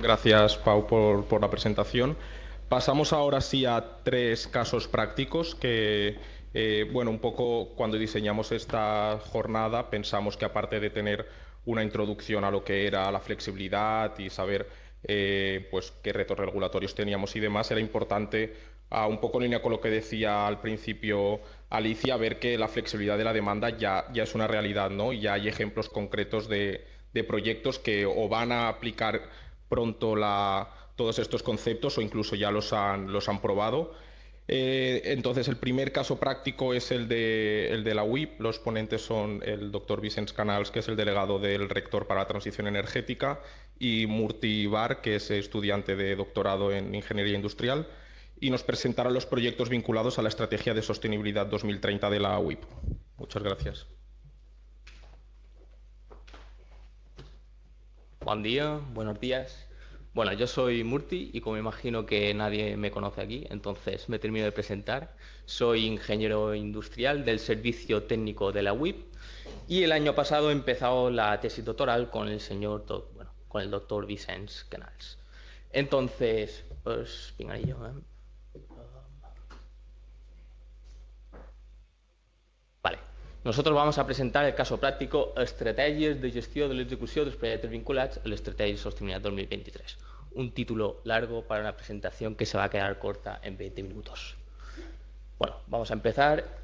Gracias, Pau, por la presentación. Pasamos ahora sí a tres casos prácticos que, bueno, un poco cuando diseñamos esta jornada pensamos que aparte de tener una introducción a lo que era la flexibilidad y saber pues qué retos regulatorios teníamos y demás, era importante, un poco en línea con lo que decía al principio Alicia, ver que la flexibilidad de la demanda ya es una realidad, ¿no? Y ya hay ejemplos concretos de proyectos que o van a aplicar pronto todos estos conceptos o incluso ya los han probado. Entonces, el primer caso práctico es el de la UIP. Los ponentes son el doctor Vicenç Canals, que es el delegado del rector para la transición energética, y Murti Bar, que es estudiante de doctorado en ingeniería industrial, y nos presentarán los proyectos vinculados a la Estrategia de Sostenibilidad 2030 de la UIP. Muchas gracias. Buen día, buenos días. Bueno, yo soy Murti y como imagino que nadie me conoce aquí, entonces me termino de presentar. Soy ingeniero industrial del Servicio Técnico de la UIP y el año pasado he empezado la tesis doctoral con con el doctor Vicenç Canals. Entonces, pues, pinganillo, Vale. Nosotros vamos a presentar el caso práctico Estratègies de gestió de l'execució dels projectes vinculats a l'Estratègia de Sostenibilidad 2023. Un título largo para una presentación que se va a quedar corta en 20 minutos. Bueno, vamos a empezar.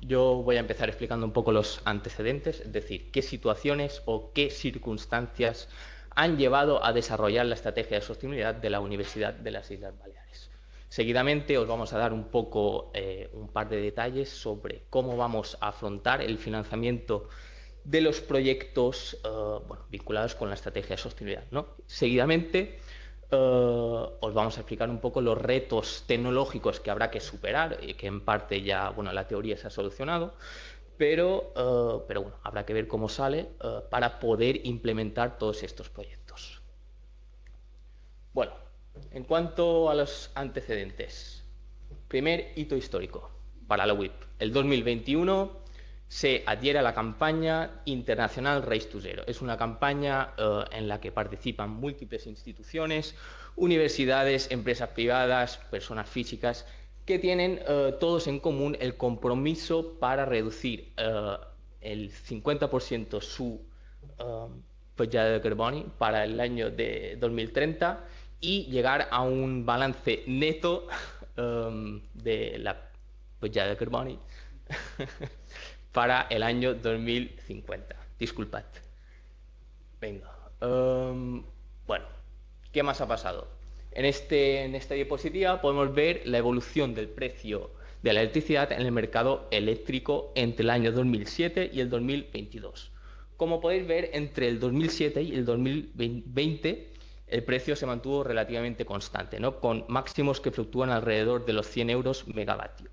Yo voy a empezar explicando un poco los antecedentes, es decir, qué situaciones o qué circunstancias han llevado a desarrollar la estrategia de sostenibilidad de la Universidad de las Islas Baleares. Seguidamente os vamos a dar un par de detalles sobre cómo vamos a afrontar el financiamiento de los proyectos vinculados con la estrategia de sostenibilidad, ¿no? Seguidamente os vamos a explicar un poco los retos tecnológicos que habrá que superar y que en parte ya, la teoría se ha solucionado, pero habrá que ver cómo sale para poder implementar todos estos proyectos. Bueno, en cuanto a los antecedentes, primer hito histórico para la UIP. El 2021 se adhiere a la campaña internacional Race to Zero. Es una campaña en la que participan múltiples instituciones, universidades, empresas privadas, personas físicas, que tienen todos en común el compromiso para reducir el 50% su huella de carbono para el año de 2030 y llegar a un balance neto de la huella de carbono para el año 2050. Disculpad. Venga. ¿Qué más ha pasado? En esta diapositiva podemos ver la evolución del precio de la electricidad en el mercado eléctrico entre el año 2007 y el 2022. Como podéis ver, entre el 2007 y el 2020 el precio se mantuvo relativamente constante, ¿no? Con máximos que fluctúan alrededor de los 100 euros megavatio.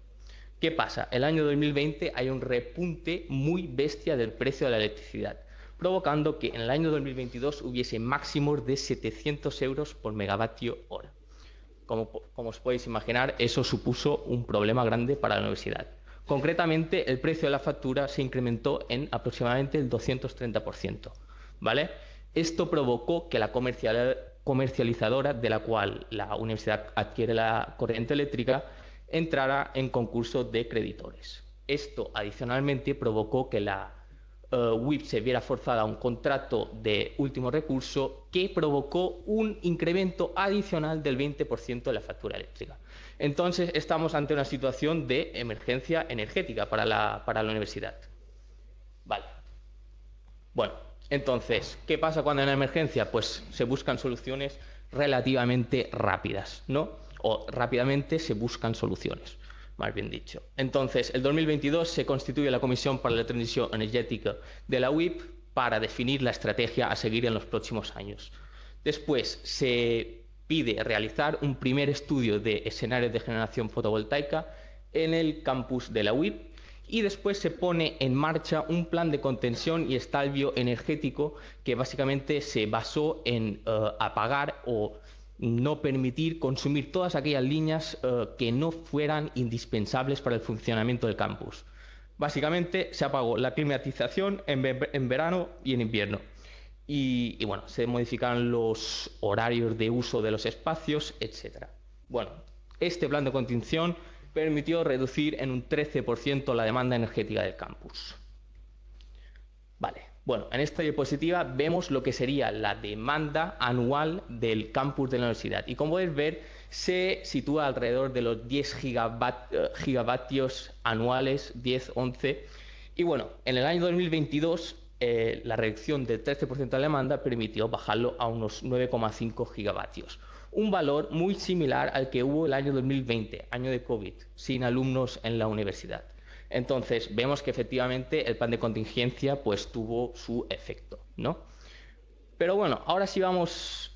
¿Qué pasa? El año 2020 hay un repunte muy bestia del precio de la electricidad, provocando que en el año 2022 hubiese máximos de 700 euros por megavatio hora. Como os podéis imaginar, eso supuso un problema grande para la universidad. Concretamente, el precio de la factura se incrementó en aproximadamente el 230%, ¿vale? Esto provocó que la comercializadora de la cual la universidad adquiere la corriente eléctrica entrara en concurso de creditores. Esto, adicionalmente, provocó que la UIP se viera forzada a un contrato de último recurso que provocó un incremento adicional del 20% de la factura eléctrica. Entonces, estamos ante una situación de emergencia energética para la universidad. Vale. Bueno, entonces, ¿qué pasa cuando hay una emergencia? Pues se buscan soluciones relativamente rápidas, ¿no? O rápidamente se buscan soluciones, más bien dicho. Entonces, el 2022 se constituye la Comisión para la Transición Energética de la UIP para definir la estrategia a seguir en los próximos años. Después se pide realizar un primer estudio de escenarios de generación fotovoltaica en el campus de la UIP y después se pone en marcha un plan de contención y estalvio energético que básicamente se basó en apagar o no permitir consumir todas aquellas líneas que no fueran indispensables para el funcionamiento del campus. Básicamente se apagó la climatización en verano y en invierno. y bueno, se modificaron los horarios de uso de los espacios, etc. Bueno, este plan de contención permitió reducir en un 13% la demanda energética del campus. Vale, bueno, en esta diapositiva vemos lo que sería la demanda anual del campus de la universidad y como podéis ver se sitúa alrededor de los 10 gigavatios anuales, 10, 11, y bueno, en el año 2022 la reducción del 13% de la demanda permitió bajarlo a unos 9,5 gigavatios. Un valor muy similar al que hubo el año 2020, año de COVID, sin alumnos en la universidad. Entonces, vemos que efectivamente el plan de contingencia pues tuvo su efecto, ¿no? Pero bueno, ahora sí vamos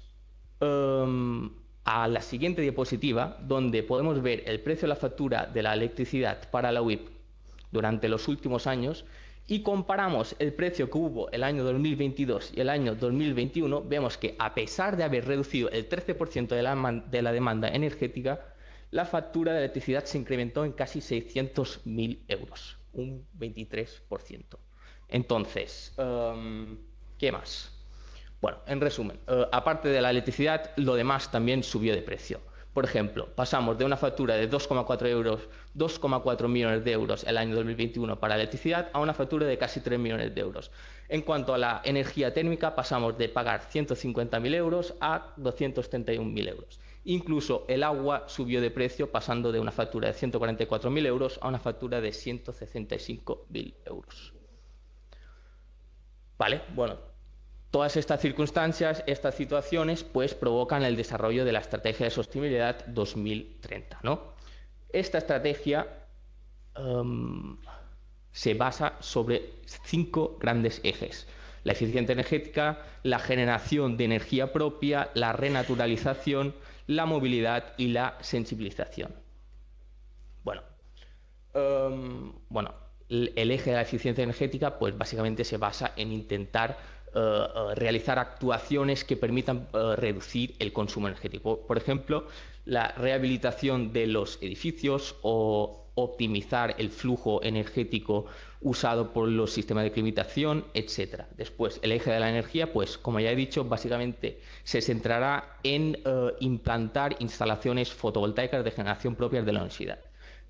a la siguiente diapositiva, donde podemos ver el precio de la factura de la electricidad para la UIP durante los últimos años y comparamos el precio que hubo el año 2022 y el año 2021, vemos que a pesar de haber reducido el 13% de la demanda energética, la factura de electricidad se incrementó en casi 600.000 euros, un 23%. Entonces, ¿qué más? Bueno, en resumen, aparte de la electricidad, lo demás también subió de precio. Por ejemplo, pasamos de una factura de 2,4 millones de euros el año 2021 para la electricidad a una factura de casi 3 millones de euros. En cuanto a la energía térmica, pasamos de pagar 150.000 euros a 231.000 euros. Incluso el agua subió de precio, pasando de una factura de 144.000 euros a una factura de 165.000 euros. Vale, bueno. Todas estas circunstancias, estas situaciones, pues provocan el desarrollo de la Estrategia de Sostenibilidad 2030, ¿no? Esta estrategia se basa sobre 5 grandes ejes: la eficiencia energética, la generación de energía propia, la renaturalización, la movilidad y la sensibilización. Bueno, el eje de la eficiencia energética, pues básicamente se basa en intentar realizar actuaciones que permitan reducir el consumo energético. Por ejemplo, la rehabilitación de los edificios o optimizar el flujo energético usado por los sistemas de climatización, etc. Después, el eje de la energía, pues como ya he dicho, básicamente se centrará en implantar instalaciones fotovoltaicas de generación propias de la universidad.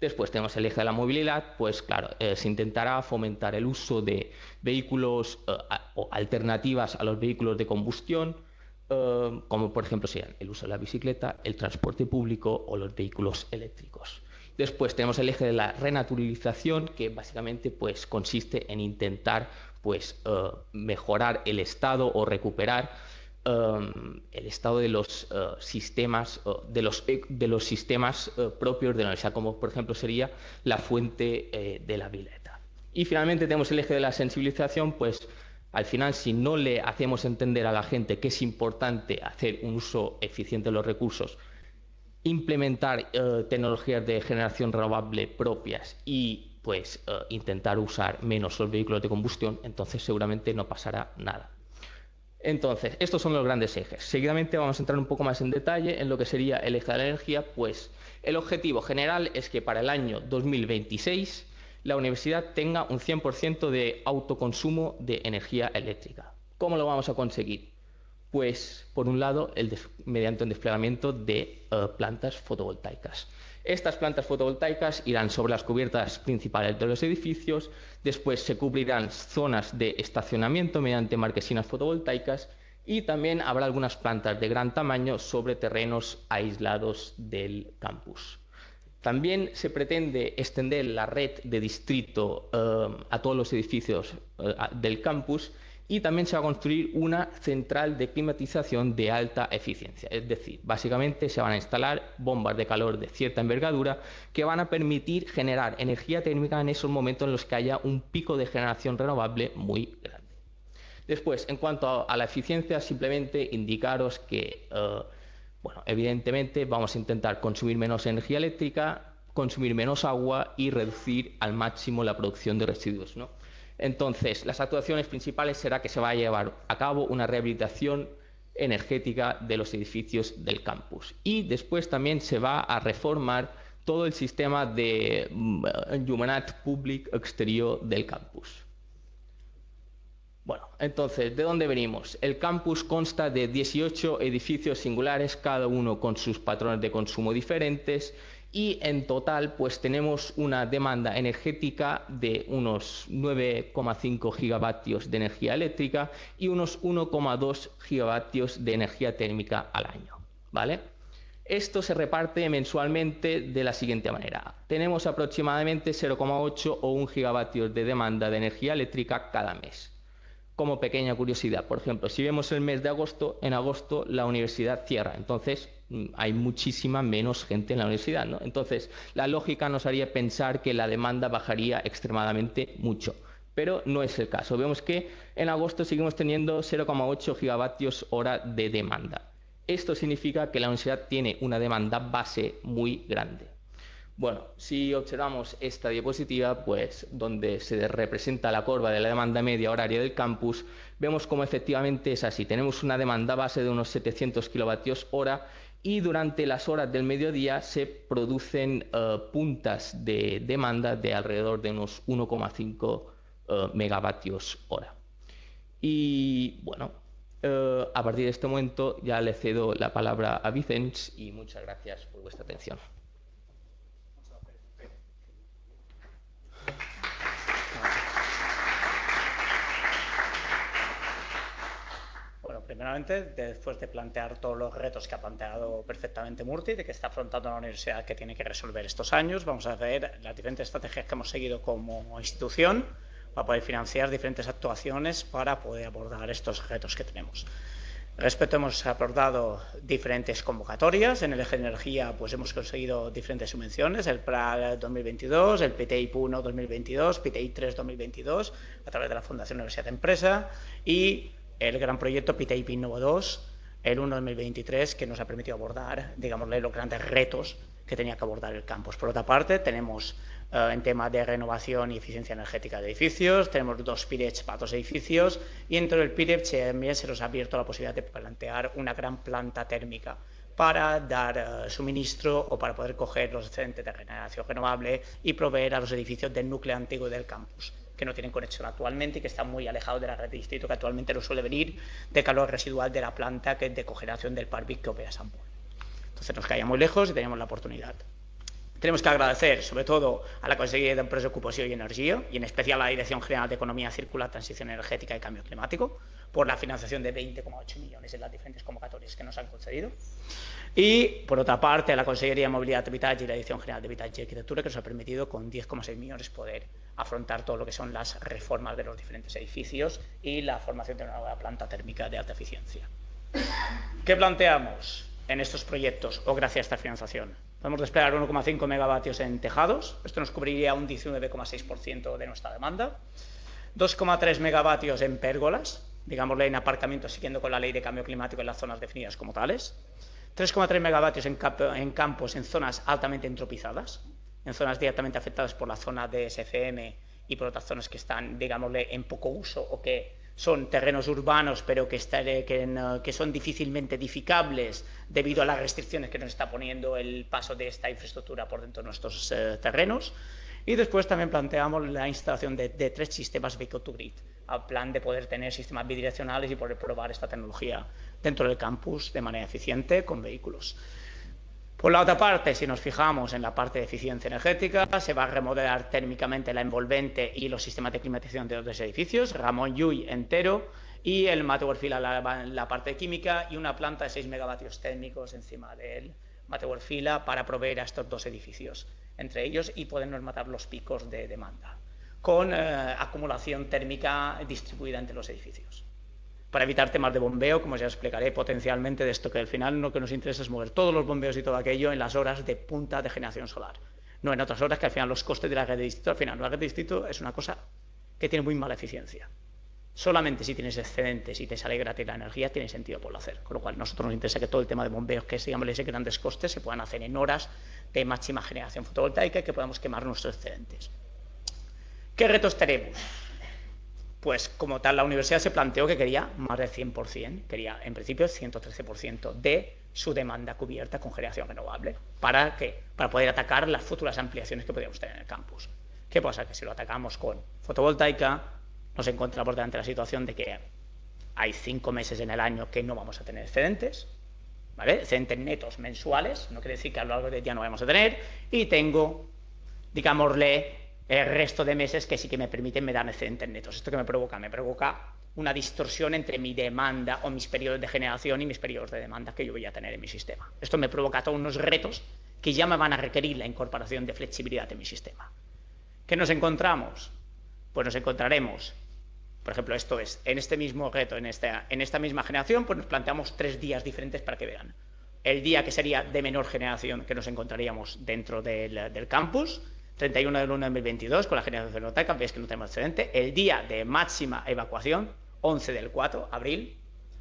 Después tenemos el eje de la movilidad, pues claro, se intentará fomentar el uso de vehículos o alternativas a los vehículos de combustión, como por ejemplo serían el uso de la bicicleta, el transporte público o los vehículos eléctricos. Después tenemos el eje de la renaturalización, que básicamente pues, consiste en intentar pues, mejorar el estado o recuperar el estado de los sistemas propios de la universidad, como por ejemplo sería la fuente de la Vileta. Y finalmente tenemos el eje de la sensibilización, pues al final si no le hacemos entender a la gente que es importante hacer un uso eficiente de los recursos, implementar tecnologías de generación renovable propias y pues intentar usar menos los vehículos de combustión, entonces seguramente no pasará nada. Entonces, estos son los grandes ejes. Seguidamente vamos a entrar un poco más en detalle en lo que sería el eje de la energía, pues el objetivo general es que para el año 2026 la universidad tenga un 100% de autoconsumo de energía eléctrica. ¿Cómo lo vamos a conseguir? Pues, por un lado, mediante un desplegamiento de plantas fotovoltaicas. Estas plantas fotovoltaicas irán sobre las cubiertas principales de los edificios, después se cubrirán zonas de estacionamiento mediante marquesinas fotovoltaicas y también habrá algunas plantas de gran tamaño sobre terrenos aislados del campus. También se pretende extender la red de distrito a todos los edificios del campus y también se va a construir una central de climatización de alta eficiencia. Es decir, básicamente se van a instalar bombas de calor de cierta envergadura que van a permitir generar energía térmica en esos momentos en los que haya un pico de generación renovable muy grande. Después, en cuanto a la eficiencia, simplemente indicaros que, evidentemente vamos a intentar consumir menos energía eléctrica, consumir menos agua y reducir al máximo la producción de residuos, ¿no? Entonces, las actuaciones principales será que se va a llevar a cabo una rehabilitación energética de los edificios del campus y después también se va a reformar todo el sistema de enllumenat públic exterior del campus. Bueno, entonces, ¿de dónde venimos? El campus consta de 18 edificios singulares, cada uno con sus patrones de consumo diferentes, y en total pues tenemos una demanda energética de unos 9,5 gigavatios de energía eléctrica y unos 1,2 gigavatios de energía térmica al año, ¿vale? Esto se reparte mensualmente de la siguiente manera. Tenemos aproximadamente 0,8 o 1 gigavatios de demanda de energía eléctrica cada mes. Como pequeña curiosidad, por ejemplo, si vemos el mes de agosto, en agosto la universidad cierra, entonces hay muchísima menos gente en la universidad, ¿no? Entonces, la lógica nos haría pensar que la demanda bajaría extremadamente mucho, pero no es el caso. Vemos que en agosto seguimos teniendo 0,8 gigavatios hora de demanda. Esto significa que la universidad tiene una demanda base muy grande. Bueno, si observamos esta diapositiva, pues donde se representa la curva de la demanda media horaria del campus, vemos cómo efectivamente es así. Tenemos una demanda base de unos 700 kilovatios hora y durante las horas del mediodía se producen puntas de demanda de alrededor de unos 1,5 megavatios hora. Y bueno, a partir de este momento ya le cedo la palabra a Vicens y muchas gracias por vuestra atención. Bueno, primeramente, después de plantear todos los retos que ha planteado perfectamente Murti, de que está afrontando la universidad que tiene que resolver estos años, vamos a ver las diferentes estrategias que hemos seguido como institución para poder financiar diferentes actuaciones para poder abordar estos retos que tenemos. Respecto, hemos abordado diferentes convocatorias. En el eje de energía pues hemos conseguido diferentes subvenciones, el PRAG 2022, el PTI 1 2022, PTI 3 2022, a través de la Fundación Universidad de Empresa, y el gran proyecto PTI Innova 2, el 1 2023, que nos ha permitido abordar, digámosle, los grandes retos que tenía que abordar el campus. Por otra parte, tenemos en tema de renovación y eficiencia energética de edificios, tenemos 2 PIREPs para 2 edificios, y dentro del PIREP también se nos ha abierto la posibilidad de plantear una gran planta térmica para dar suministro o para poder coger los excedentes de generación renovable y proveer a los edificios del núcleo antiguo del campus, que no tienen conexión actualmente y que están muy alejados de la red de distrito, que actualmente no suele venir de calor residual de la planta que es de cogeneración del Parvic que opera San Paul. Entonces nos caía muy lejos y teníamos la oportunidad. Tenemos que agradecer, sobre todo, a la Conselleria d'Empresa, Ocupació y Energía, y en especial a la Dirección General de Economía Circular, Transición Energética y Cambio Climático, por la financiación de 20,8 millones en las diferentes convocatorias que nos han concedido. Y, por otra parte, a la Conselleria de Movilidad, Habitatge y la Dirección General de Habitatge y Arquitectura, que nos ha permitido, con 10,6 millones, poder afrontar todo lo que son las reformas de los diferentes edificios y la formación de una nueva planta térmica de alta eficiencia. ¿Qué planteamos en estos proyectos o gracias a esta financiación? Podemos desplegar 1,5 megavatios en tejados, esto nos cubriría un 19,6% de nuestra demanda, 2,3 megavatios en pérgolas, digámosle en aparcamientos siguiendo con la ley de cambio climático en las zonas definidas como tales, 3,3 megavatios en campos en zonas altamente entropizadas, en zonas directamente afectadas por la zona de SFM y por otras zonas que están, digámosle, en poco uso o que son terrenos urbanos, pero que son difícilmente edificables debido a las restricciones que nos está poniendo el paso de esta infraestructura por dentro de nuestros terrenos. Y después también planteamos la instalación de 3 sistemas Vehicle to Grid, al plan de poder tener sistemas bidireccionales y poder probar esta tecnología dentro del campus de manera eficiente con vehículos. Por la otra parte, si nos fijamos en la parte de eficiencia energética, se va a remodelar térmicamente la envolvente y los sistemas de climatización de los 2 edificios, Ramón Llull entero, y el Matterhorn la parte de química, y una planta de 6 megavatios térmicos encima del Matterhorn para proveer a estos 2 edificios entre ellos y podernos matar los picos de demanda, con acumulación térmica distribuida entre los edificios. Para evitar temas de bombeo, como ya explicaré potencialmente, de esto que al final lo que nos interesa es mover todos los bombeos y todo aquello en las horas de punta de generación solar, no en otras horas que al final los costes de la red de distrito, al final la red de distrito es una cosa que tiene muy mala eficiencia. Solamente si tienes excedentes y te sale gratis la energía, tiene sentido poderlo hacer. Con lo cual, a nosotros nos interesa que todo el tema de bombeos, que digamos ese grandes costes, se puedan hacer en horas de máxima generación fotovoltaica y que podamos quemar nuestros excedentes. ¿Qué retos tenemos? Pues como tal, la universidad se planteó que quería más del 100%, quería en principio el 113% de su demanda cubierta con generación renovable. ¿Para qué? Para poder atacar las futuras ampliaciones que podríamos tener en el campus. ¿Qué pasa? Que si lo atacamos con fotovoltaica, nos encontramos delante de la situación de que hay 5 meses en el año que no vamos a tener excedentes, ¿vale? Excedentes netos mensuales, no quiere decir que a lo largo del día no vamos a tener, y tengo, digámosle, el resto de meses que sí que me permiten me dan excedentes netos. ¿Esto qué me provoca? Me provoca una distorsión entre mi demanda o mis periodos de generación y mis periodos de demanda que yo voy a tener en mi sistema. Esto me provoca todos unos retos que ya me van a requerir la incorporación de flexibilidad en mi sistema. ¿Qué nos encontramos? Pues nos encontraremos, por ejemplo, esto es, en este mismo reto, en esta misma generación, pues nos planteamos 3 días diferentes para que vean. El día que sería de menor generación que nos encontraríamos dentro del campus, 31 del 1 de 2022, con la generación fotovoltaica, veis que no tenemos excedente. El día de máxima evacuación, 11 del 4, abril,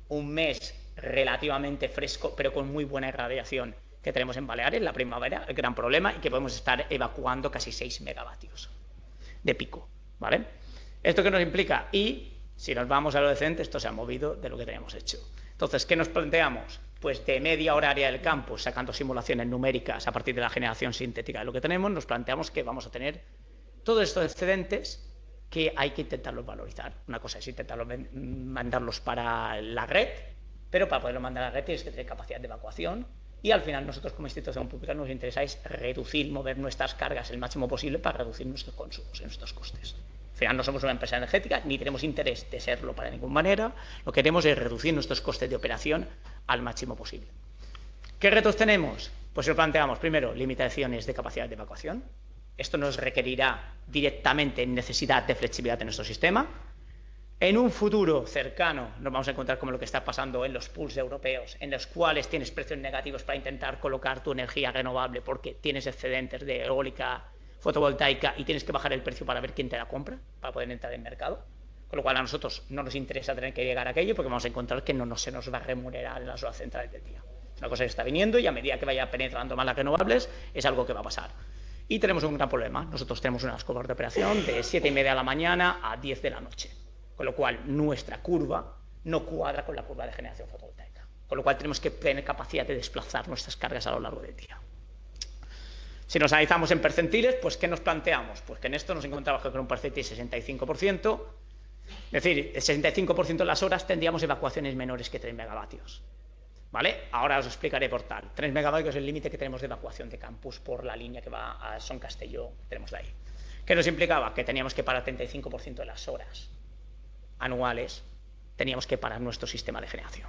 un mes relativamente fresco, pero con muy buena irradiación que tenemos en Baleares, la primavera, el gran problema, y que podemos estar evacuando casi 6 megavatios de pico, ¿vale? ¿Esto qué nos implica? Y si nos vamos a lo decente, esto se ha movido de lo que teníamos hecho. Entonces, ¿qué nos planteamos? Pues de media horaria del campus, sacando simulaciones numéricas a partir de la generación sintética de lo que tenemos, nos planteamos que vamos a tener todos estos excedentes que hay que intentarlos valorizar. Una cosa es intentarlos mandarlos para la red, pero para poderlos mandar a la red tienes que tener capacidad de evacuación, y al final nosotros como institución pública nos interesa es reducir, mover nuestras cargas el máximo posible para reducir nuestros consumos y nuestros costes. Al final no somos una empresa energética, ni tenemos interés de serlo para ninguna manera. Lo que queremos es reducir nuestros costes de operación al máximo posible. ¿Qué retos tenemos? Pues si lo planteamos, primero, limitaciones de capacidad de evacuación. Esto nos requerirá directamente necesidad de flexibilidad de nuestro sistema. En un futuro cercano nos vamos a encontrar como lo que está pasando en los pools europeos, en los cuales tienes precios negativos para intentar colocar tu energía renovable porque tienes excedentes de eólica, fotovoltaica, y tienes que bajar el precio para ver quién te la compra, para poder entrar en mercado. Con lo cual a nosotros no nos interesa tener que llegar a aquello porque vamos a encontrar que no se nos va a remunerar en las horas centrales del día. Es una cosa que está viniendo y a medida que vaya penetrando más las renovables es algo que va a pasar. Y tenemos un gran problema. Nosotros tenemos unas curvas de operación de 7:30 de la mañana a 10 de la noche. Con lo cual nuestra curva no cuadra con la curva de generación fotovoltaica. Con lo cual tenemos que tener capacidad de desplazar nuestras cargas a lo largo del día. Si nos analizamos en percentiles, pues ¿qué nos planteamos? Pues que en esto nos encontramos con un percentil de 65%, es decir, el 65% de las horas tendríamos evacuaciones menores que 3 megavatios. ¿Vale? Ahora os explicaré por tal. 3 megavatios es el límite que tenemos de evacuación de campus por la línea que va a Son Castelló, tenemos de ahí. ¿Qué nos implicaba? Que teníamos que parar 35% de las horas anuales, teníamos que parar nuestro sistema de generación,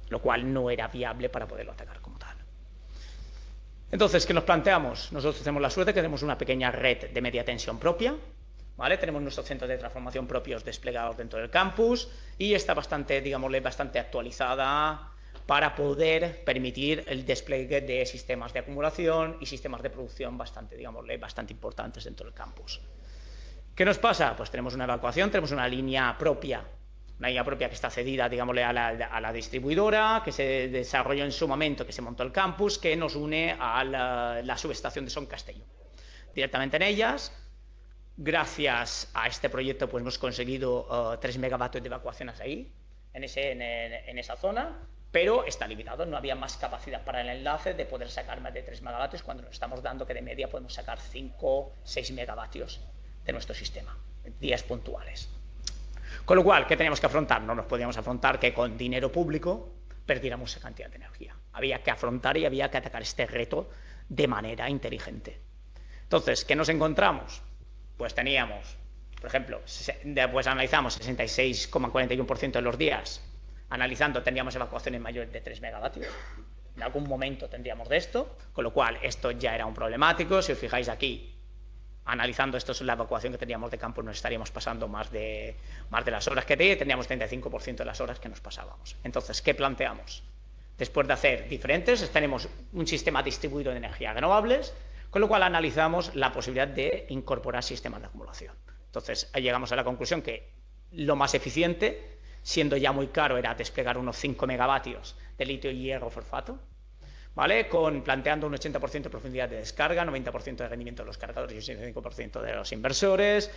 lo cual no era viable para poderlo atacar como tal. Entonces, ¿qué nos planteamos? Nosotros tenemos la suerte que tenemos una pequeña red de media tensión propia, ¿vale? Tenemos nuestros centros de transformación propios desplegados dentro del campus y está bastante, digámosle, bastante actualizada para poder permitir el despliegue de sistemas de acumulación y sistemas de producción bastante, digámosle, bastante importantes dentro del campus. ¿Qué nos pasa? Pues tenemos una evacuación, tenemos una línea propia que está cedida, digámosle, a la distribuidora, que se desarrolló en su momento, que se montó el campus, que nos une a la subestación de Son Castelló. Directamente en ellas, gracias a este proyecto, pues hemos conseguido 3 megavatios de evacuaciones ahí, en esa zona, pero está limitado, no había más capacidad para el enlace de poder sacar más de 3 megavatios cuando nos estamos dando que de media podemos sacar 5, 6 megavatios de nuestro sistema, en días puntuales. Con lo cual, ¿qué teníamos que afrontar? No nos podíamos afrontar que con dinero público perdiéramos esa cantidad de energía. Había que afrontar y había que atacar este reto de manera inteligente. Entonces, ¿qué nos encontramos? Pues teníamos, por ejemplo, pues analizamos 66,41% de los días. Analizando, tendríamos evacuaciones mayores de 3 megavatios. En algún momento tendríamos de esto, con lo cual esto ya era un problemático. Si os fijáis aquí, analizando esto es la evacuación que teníamos de campo, nos estaríamos pasando más de las horas que teníamos 35% de las horas que nos pasábamos. Entonces, ¿qué planteamos? Después de hacer diferentes, tenemos un sistema distribuido de energías renovables, con lo cual analizamos la posibilidad de incorporar sistemas de acumulación. Entonces, ahí llegamos a la conclusión que lo más eficiente, siendo ya muy caro, era desplegar unos 5 megavatios de litio y hierro fosfato, ¿vale? Planteando un 80% de profundidad de descarga, 90% de rendimiento de los cargadores y un 65% de los inversores,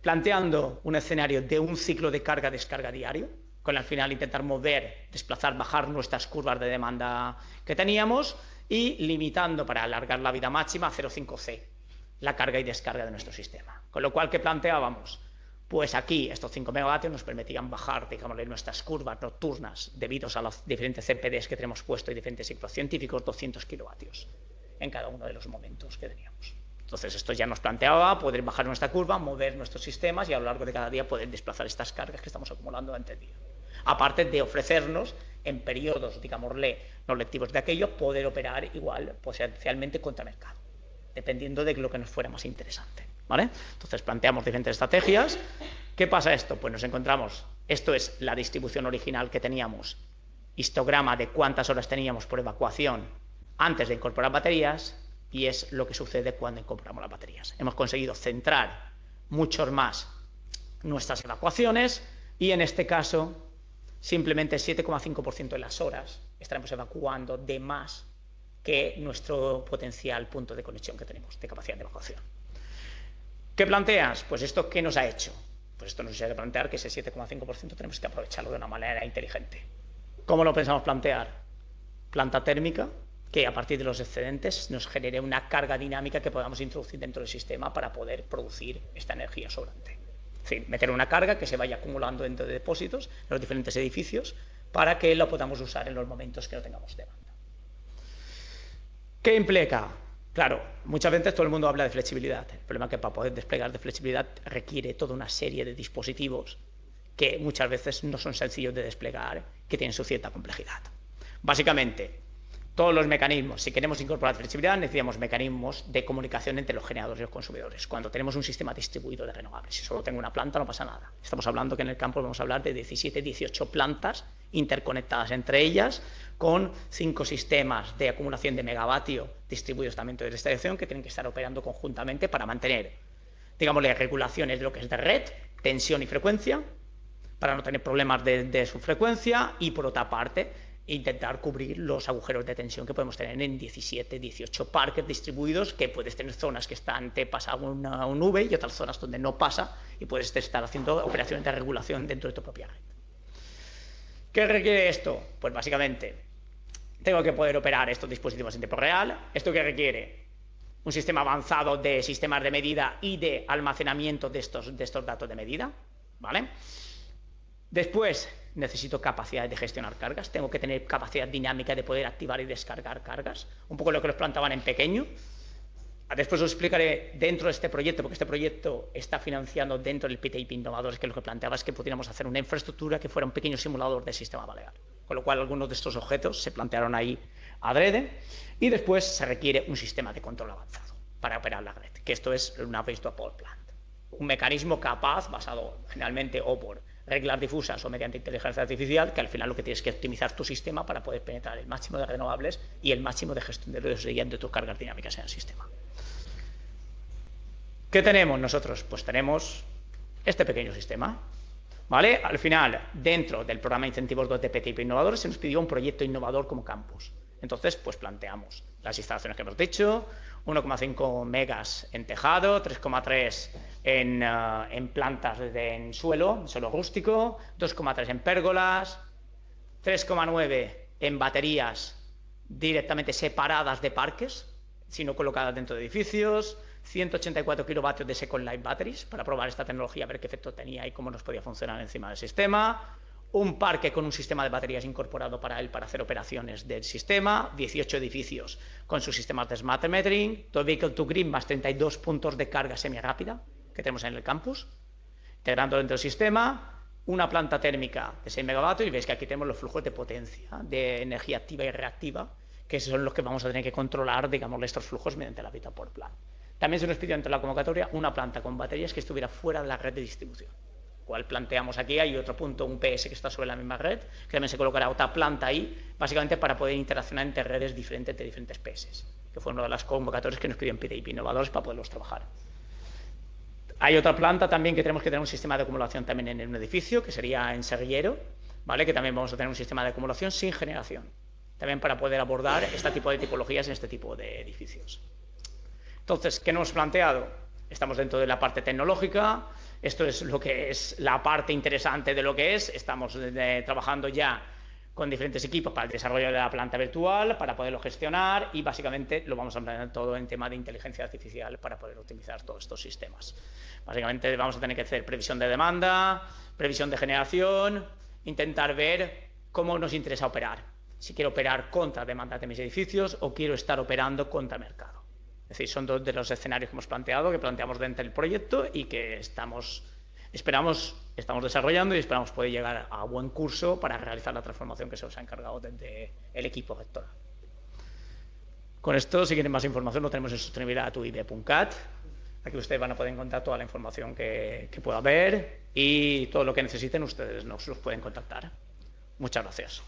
planteando un escenario de un ciclo de carga-descarga diario, con al final intentar mover, desplazar, bajar nuestras curvas de demanda que teníamos y limitando para alargar la vida máxima a 0,5C la carga y descarga de nuestro sistema. Con lo cual, ¿qué planteábamos? Pues aquí estos 5 megavatios nos permitían bajar, digamos, nuestras curvas nocturnas debido a los diferentes CPDs que tenemos puesto y diferentes ciclos científicos, 200 kilovatios en cada uno de los momentos que teníamos. Entonces esto ya nos planteaba poder bajar nuestra curva, mover nuestros sistemas y a lo largo de cada día poder desplazar estas cargas que estamos acumulando durante el día. Aparte de ofrecernos en periodos, digámosle, no lectivos de aquello, poder operar igual potencialmente contra mercado, dependiendo de lo que nos fuera más interesante, ¿vale? Entonces planteamos diferentes estrategias. ¿Qué pasa esto? Pues nos encontramos, esto es la distribución original que teníamos, histograma de cuántas horas teníamos por evacuación antes de incorporar baterías, y es lo que sucede cuando incorporamos las baterías. Hemos conseguido centrar mucho más nuestras evacuaciones y en este caso simplemente el 7,5% de las horas estaremos evacuando de más que nuestro potencial punto de conexión que tenemos de capacidad de evacuación. ¿Qué planteas? Pues esto, ¿qué nos ha hecho? Pues esto nos hace plantear que ese 7,5% tenemos que aprovecharlo de una manera inteligente. ¿Cómo lo pensamos plantear? Planta térmica, que a partir de los excedentes nos genere una carga dinámica que podamos introducir dentro del sistema para poder producir esta energía sobrante. Es decir, meter una carga que se vaya acumulando dentro de depósitos en los diferentes edificios para que lo podamos usar en los momentos que no tengamos demanda. ¿Qué implica? Claro, muchas veces todo el mundo habla de flexibilidad. El problema es que para poder desplegar de flexibilidad requiere toda una serie de dispositivos que muchas veces no son sencillos de desplegar, que tienen su cierta complejidad. Básicamente, todos los mecanismos, si queremos incorporar flexibilidad, necesitamos mecanismos de comunicación entre los generadores y los consumidores. Cuando tenemos un sistema distribuido de renovables, si solo tengo una planta no pasa nada. Estamos hablando que en el campo vamos a hablar de 17, 18 plantas interconectadas entre ellas, con 5 sistemas de acumulación de megavatio distribuidos también de distribución que tienen que estar operando conjuntamente para mantener, digámosle, regulaciones de lo que es de red, tensión y frecuencia, para no tener problemas de su frecuencia, y por otra parte intentar cubrir los agujeros de tensión que podemos tener en 17, 18 parques distribuidos, que puedes tener zonas que te pasa un nube y otras zonas donde no pasa, y puedes estar haciendo operaciones de regulación dentro de tu propia red. ¿Qué requiere esto? Pues básicamente tengo que poder operar estos dispositivos en tiempo real. ¿Esto qué requiere? Un sistema avanzado de sistemas de medida y de almacenamiento de estos datos de medida, ¿vale? Después necesito capacidad de gestionar cargas, tengo que tener capacidad dinámica de poder activar y descargar cargas, un poco lo que nos planteaban en pequeño. Después os explicaré dentro de este proyecto, porque este proyecto está financiando dentro del PTIP Innovadores, que lo que planteaba es que pudiéramos hacer una infraestructura que fuera un pequeño simulador del sistema balear, con lo cual algunos de estos objetos se plantearon ahí adrede, y después se requiere un sistema de control avanzado para operar la red, que esto es una Waste-to Power Plant, un mecanismo capaz, basado generalmente o por reglas difusas o mediante inteligencia artificial, que al final lo que tienes que optimizar tu sistema para poder penetrar el máximo de renovables y el máximo de gestión de tus cargas dinámicas en el sistema. ¿Qué tenemos nosotros? Pues tenemos este pequeño sistema, ¿vale? Al final, dentro del programa de incentivos de PTIP Innovadores, se nos pidió un proyecto innovador como campus. Entonces, pues planteamos las instalaciones que hemos dicho, 1,5 megas en tejado, 3,3 en plantas en suelo rústico, 2,3 en pérgolas, 3,9 en baterías directamente separadas de parques, sino colocadas dentro de edificios, 184 kilovatios de Second Life Batteries para probar esta tecnología, a ver qué efecto tenía y cómo nos podía funcionar encima del sistema. Un parque con un sistema de baterías incorporado para él para hacer operaciones del sistema, 18 edificios con sus sistemas de smart metering, todo vehicle to grid más 32 puntos de carga semirápida que tenemos en el campus, integrando dentro del sistema, una planta térmica de 6 megavatios, y veis que aquí tenemos los flujos de potencia de energía activa y reactiva, que son los que vamos a tener que controlar, digamos, estos flujos mediante la Waste-to Power Plant. También se nos pidió entre la convocatoria una planta con baterías que estuviera fuera de la red de distribución. Cual planteamos aquí, hay otro punto, un PS que está sobre la misma red, que también se colocará otra planta ahí, básicamente para poder interaccionar entre redes diferentes de diferentes PS, que fue una de las convocatorias que nos pidieron PTIP Innovadores para poderlos trabajar. Hay otra planta también que tenemos que tener un sistema de acumulación también en un edificio, que sería en Serguillero, ¿vale? Que también vamos a tener un sistema de acumulación sin generación, también para poder abordar este tipo de tipologías en este tipo de edificios. Entonces, ¿qué nos hemos planteado? Estamos dentro de la parte tecnológica, esto es lo que es la parte interesante de lo que es, estamos trabajando ya con diferentes equipos para el desarrollo de la planta virtual, para poderlo gestionar y básicamente lo vamos a emplear todo en tema de inteligencia artificial para poder optimizar todos estos sistemas. Básicamente vamos a tener que hacer previsión de demanda, previsión de generación, intentar ver cómo nos interesa operar. Si quiero operar contra demanda de mis edificios o quiero estar operando contra mercado. Es decir, son dos de los escenarios que hemos planteado, que planteamos dentro del proyecto y que estamos desarrollando y esperamos poder llegar a buen curso para realizar la transformación que se os ha encargado desde el equipo rectoral. Con esto, si quieren más información, lo tenemos en sostenibilidad.uib.cat. Aquí ustedes van a poder encontrar toda la información que pueda haber y todo lo que necesiten ustedes nos pueden contactar. Muchas gracias.